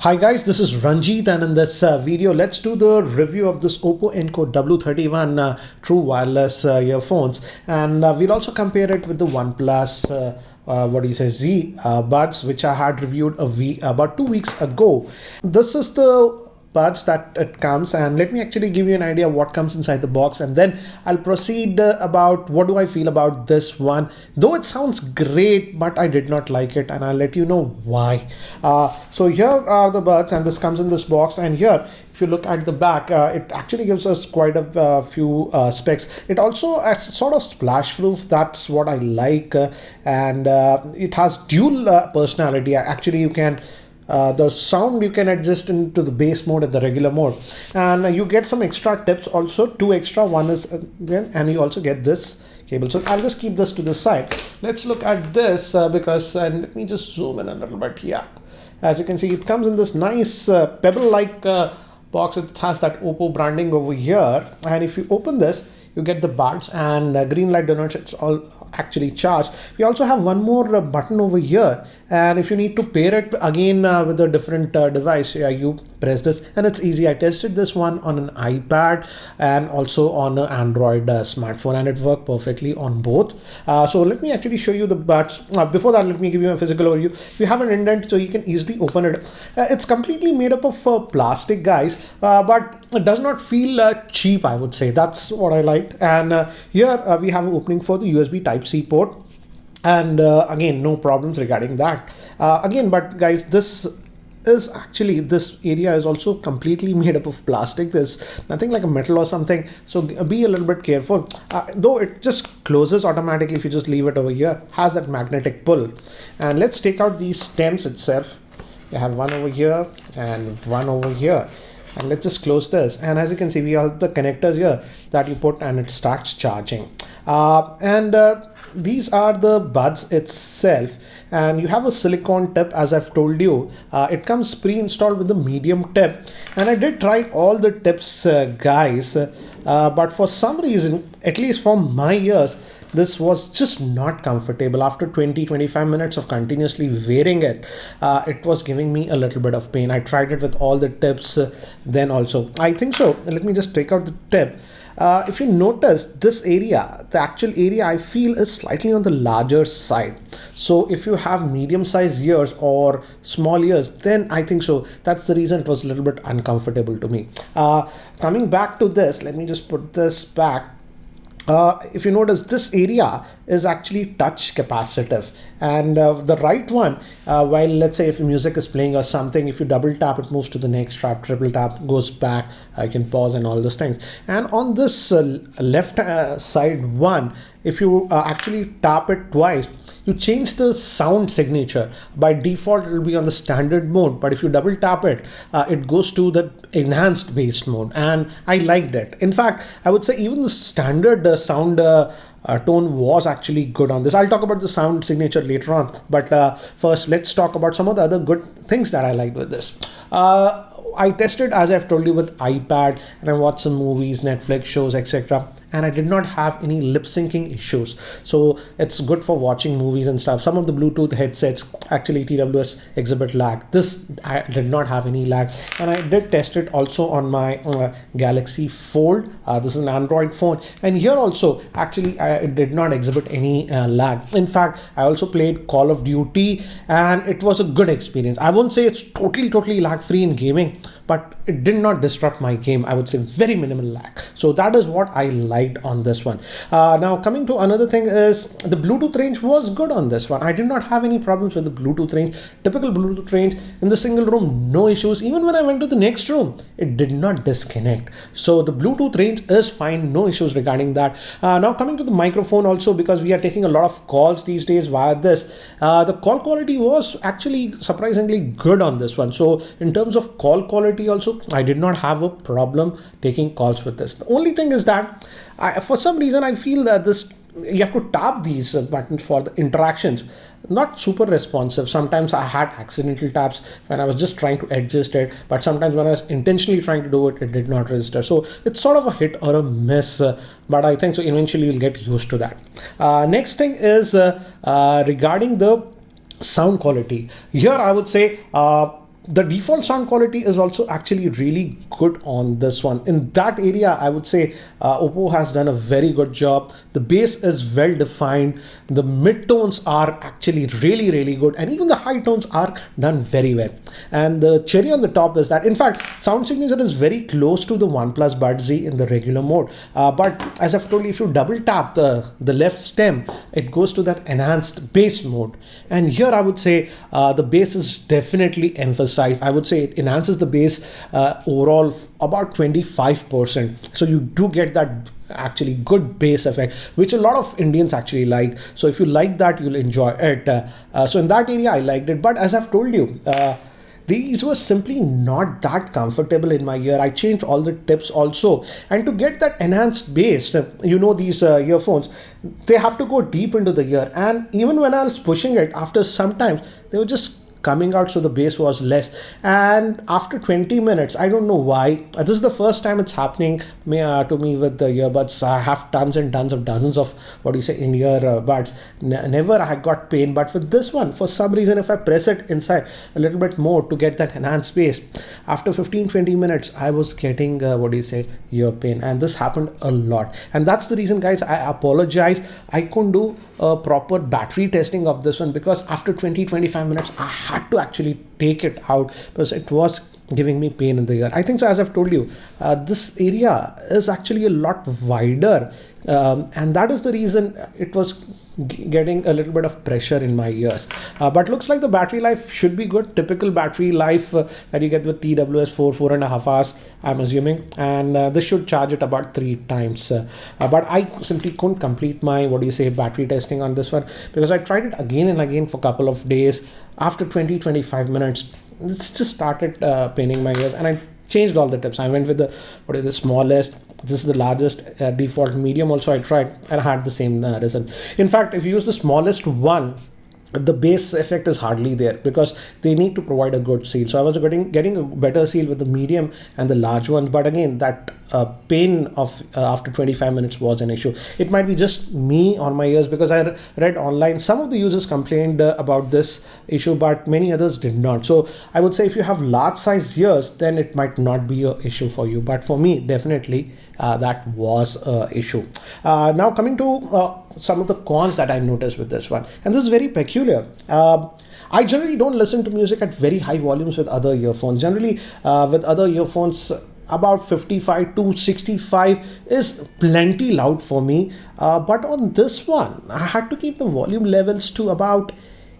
Hi guys, this is Ranjit, and in this video let's do the review of this Oppo Enco W31 true wireless earphones, and we'll also compare it with the OnePlus Z Buds, which I had reviewed about 2 weeks ago. This is the buds that it comes, and let me actually give you an idea what comes inside the box, and then I'll proceed about what do I feel about this one. Though it sounds great, but I did not like it, and I'll let you know why. So here are the buds, and this comes in this box, and here if you look at the back, it actually gives us quite a few specs. It also has sort of splash proof. That's what I like, and it has dual personality. Actually, you can the sound you can adjust into the bass mode and the regular mode, and you get some extra tips also, two extra. One is and you also get this cable. So I'll just keep this to the side. Let's look at this because and let me just zoom in a little bit. Yeah, as you can see, it comes in this nice pebble like box. It has that Oppo branding over here, and if you open this, you get the buds, and green light denotes it's all actually charged. We also have one more button over here, and if you need to pair it again with a different device, you press this, and it's easy. I tested this one on an iPad and also on an Android smartphone, and it worked perfectly on both. So let me actually show you the buds. Before that, let me give you a physical overview. You have an indent, so you can easily open it. It's completely made up of plastic, guys, but it does not feel cheap, I would say. That's what I liked. And here we have an opening for the USB Type-C port, and again, no problems regarding that. But guys, this area is also completely made up of plastic. There's nothing like a metal or something, so be a little bit careful. Though it just closes automatically if you just leave it over here. Has that magnetic pull. And let's take out these stems itself. You have one over here and one over here, and let's just close this, and as you can see, we have the connectors here that you put and it starts charging. These are the buds itself, and you have a silicone tip. As I've told you, it comes pre-installed with the medium tip, and I did try all the tips, guys, but for some reason, at least for my ears, this was just not comfortable. After 20-25 minutes of continuously wearing it, it was giving me a little bit of pain. I tried it with all the tips then also. I think so. Let me just take out the tip. If you notice, this area, the actual area, I feel is slightly on the larger side. So if you have medium sized ears or small ears, then I think so. That's the reason it was a little bit uncomfortable to me. Coming back to this, let me just put this back. If you notice, this area is actually touch capacitive, and the right one, while let's say if music is playing or something, if you double tap, it moves to the next track, triple tap goes back, I can pause and all those things. And on this left side one, if you actually tap it twice, you change the sound signature. By default, it will be on the standard mode, but if you double tap it, it goes to the enhanced bass mode, and I liked it. In fact, I would say even the standard sound tone was actually good on this. I'll talk about the sound signature later on, but first let's talk about some of the other good things that I liked with this. I tested, as I've told you, with iPad, and I watched some movies, Netflix shows, etc., and I did not have any lip syncing issues. So it's good for watching movies and stuff. Some of the Bluetooth headsets actually TWS exhibit lag. This I did not have any lag, and I did test it also on my Galaxy Fold. This is an Android phone, and here also actually I did not exhibit any lag. In fact, I also played Call of Duty, and it was a good experience. I won't say it's totally lag free in gaming, but it did not disrupt my game. I would say very minimal lag. So that is what I liked on this one. Now coming to another thing is the Bluetooth range was good on this one. I did not have any problems with the Bluetooth range. Typical Bluetooth range in the single room, no issues. Even when I went to the next room, it did not disconnect. So the Bluetooth range is fine, no issues regarding that. Now coming to the microphone also, because we are taking a lot of calls these days via this, the call quality was actually surprisingly good on this one. So in terms of call quality also, I did not have a problem taking calls with this. The only thing is that for some reason I feel that you have to tap these buttons for the interactions. Not super responsive. Sometimes I had accidental taps when I was just trying to adjust it, but sometimes when I was intentionally trying to do it, it did not register. So it's sort of a hit or a miss, but I think so eventually you'll get used to that. Next thing is regarding the sound quality. Here I would say The default sound quality is also actually really good on this one. In that area, I would say Oppo has done a very good job. The bass is well defined. The mid tones are actually really, really good. And even the high tones are done very well. And the cherry on the top is that, in fact, sound signature is very close to the OnePlus Buds Z in the regular mode. But as I've told you, if you double tap the left stem, it goes to that enhanced bass mode. And here I would say the bass is definitely emphasized. I would say it enhances the bass overall about 25%. So you do get that actually good bass effect, which a lot of Indians actually like. So if you like that, you'll enjoy it. So in that area, I liked it. But as I've told you, these were simply not that comfortable in my ear. I changed all the tips also. And to get that enhanced bass, these earphones, they have to go deep into the ear. And even when I was pushing it, after some time, they were just coming out, so the bass was less. And after 20 minutes, I don't know why, this is the first time it's happening to me with the earbuds. I have tons and tons of dozens of in-ear buds. Never I got pain, but with this one, for some reason, if I press it inside a little bit more to get that enhanced bass, after 15-20 minutes I was getting ear pain. And this happened a lot, and that's the reason, guys, I apologize. I couldn't do a proper battery testing of this one, because after 20-25 minutes I had to actually take it out because it was giving me pain in the ear. I think so, as I've told you, this area is actually a lot wider, and that is the reason it was getting a little bit of pressure in my ears. But looks like the battery life should be good. Typical battery life that you get with TWS 4.5 hours, I'm assuming, and this should charge it about 3 times. But I simply couldn't complete my battery testing on this one, because I tried it again and again for a couple of days. After 20-25 minutes, it's just started paining my ears, and I changed all the tips. I went with the smallest. This is the largest, default. Medium also I tried, and I had the same result. In fact, if you use the smallest one, the bass effect is hardly there, because they need to provide a good seal. So I was getting a better seal with the medium and the large one. But again, that pain of after 25 minutes was an issue. It might be just me on my ears, because I read online some of the users complained about this issue, but many others did not. So I would say if you have large size ears, then it might not be an issue for you. But for me, definitely that was an issue. Now coming to some of the cons that I noticed with this one, and this is very peculiar. I generally don't listen to music at very high volumes with other earphones. Generally, with other earphones, about 55 to 65 is plenty loud for me. But on this one, I had to keep the volume levels to about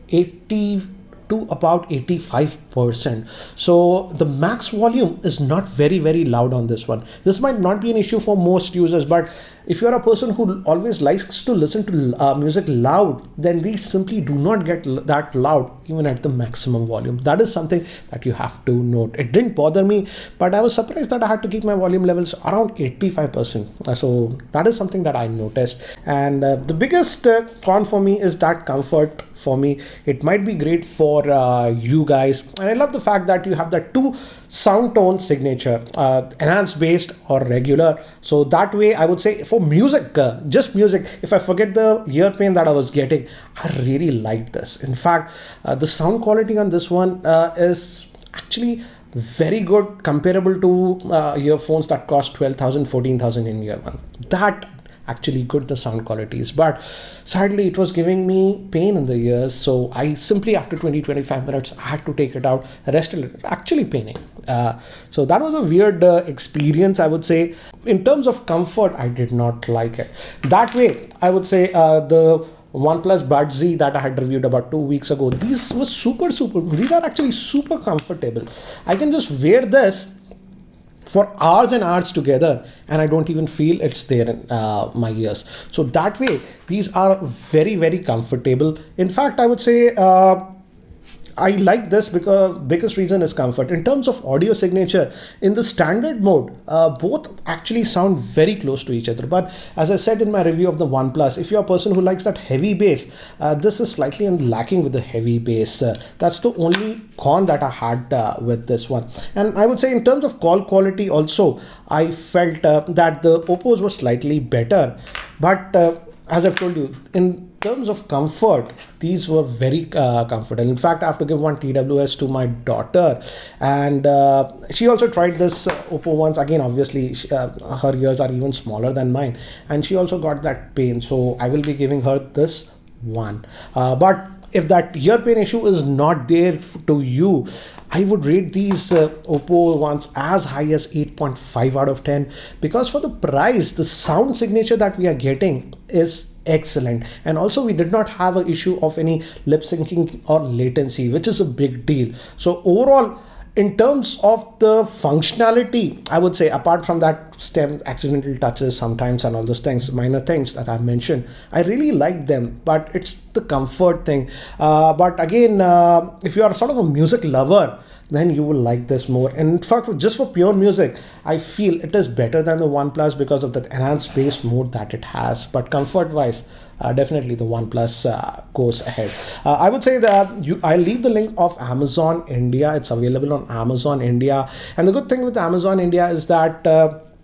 80 to about 85%. So the max volume is not very, very loud on this one. This might not be an issue for most users, but if you're a person who always likes to listen to music loud, then these simply do not get that loud even at the maximum volume. That is something that you have to note. It didn't bother me, but I was surprised that I had to keep my volume levels around 85%. So that is something that I noticed. And the biggest con for me is that comfort. For me, it might be great for you guys, and I love the fact that you have that 2 sound tone signature, enhanced, bass or regular. So that way, I would say for music, just music, if I forget the ear pain that I was getting, I really like this. In fact, the sound quality on this one is actually very good, comparable to earphones that cost 12,000, 14,000 in year one. That actually good the sound quality is, but sadly it was giving me pain in the ears. So I simply, after 20-25 minutes, I had to take it out, rest a little, actually paining. So that was a weird experience, I would say. In terms of comfort, I did not like it. That way, I would say the OnePlus Buds Z that I had reviewed about 2 weeks ago, these were these are actually super comfortable. I can just wear this for hours and hours together, and I don't even feel it's there in my ears. So that way, these are very, very comfortable. In fact, I would say I like this because biggest reason is comfort. In terms of audio signature, in the standard mode, both actually sound very close to each other. But as I said in my review of the OnePlus, if you're a person who likes that heavy bass, this is slightly lacking with the heavy bass. That's the only con that I had with this one. And I would say in terms of call quality also, I felt that the Oppos were slightly better. But as I've told you, in terms of comfort, these were very comfortable. In fact, I have to give one TWS to my daughter, and she also tried this Oppo ones. Again, obviously, her ears are even smaller than mine, and she also got that pain. So I will be giving her this one. But if that ear pain issue is not there to you, I would rate these Oppo ones as high as 8.5 out of 10, because for the price, the sound signature that we are getting is excellent. And also we did not have an issue of any lip syncing or latency, which is a big deal. So overall, in terms of the functionality, I would say apart from that stem accidental touches sometimes and all those things, minor things that I mentioned, I really like them, but it's the comfort thing. But again, if you are sort of a music lover, then you will like this more. And in fact, just for pure music, I feel it is better than the OnePlus because of the enhanced bass mode that it has. But comfort wise, definitely the OnePlus goes ahead. I would say that I'll leave the link of Amazon India. It's available on Amazon India. And the good thing with Amazon India is that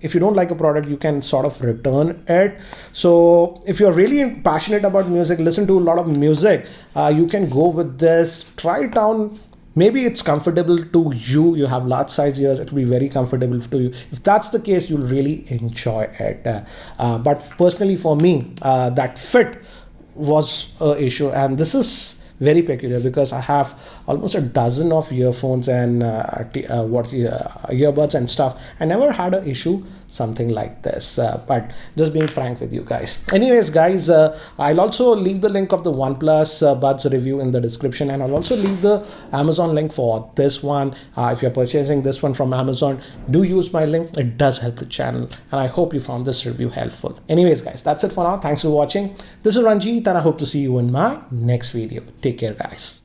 if you don't like a product, you can sort of return it. So if you're really passionate about music, listen to a lot of music, you can go with this, try it down. Maybe it's comfortable to you. You have large size ears. It will be very comfortable to you. If that's the case, you'll really enjoy it. But personally for me, that fit was an issue. And this is very peculiar because I have almost a dozen of earphones and earbuds and stuff. I never had an issue something like this, but just being frank with you guys. Anyways guys, I'll also leave the link of the OnePlus Buds review in the description, and I'll also leave the Amazon link for this one. If you're purchasing this one from Amazon, do use my link. It does help the channel, and I hope you found this review helpful. Anyways guys, that's it for now. Thanks for watching. This is Ranjit, and I hope to see you in my next video. Take care guys.